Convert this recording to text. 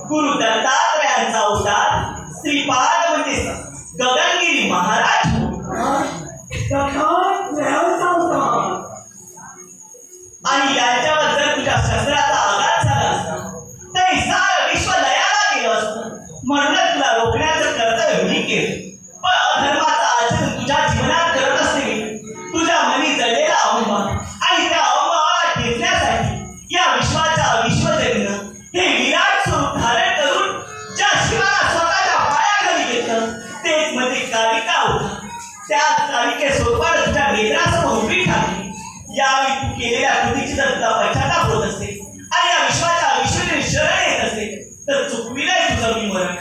गुरु दत्तात्रयांचा अवतार श्रीपाद म्हणजे गगनगिरी महाराज आणि यांच्यावर जर तुझ्या शस्त्राचा आघात झाला असता तर हे सारं विश्व लयाला गेलं असतं. म्हणून तुला रोखण्याचं कर्तव्य मी केलं. पण अधर्माचं आचरण तुझ्या जीवनात करत असते. तुझ्या मनी जळलेला अवमान आणि त्या अवमानाला ठेचण्यासाठी या विश्वाच्या विश्वजनीनं हे विराट स्वरूप धारण करून ज्या शिवाला स्वतःच्या पायाखाली घेतलं तेच म्हणजे कालिका होता. त्या कालिके स्वरूपानं तुझ्या नेत्रासमोर उभी ठाकली. यावेळी तू केलेल्या कृतीची जर तुला पश्चाताप होत असते आणि या विश्वाच्या विश्वजनी शरण येत असते तर चुकविलंय तुझं मी मरण.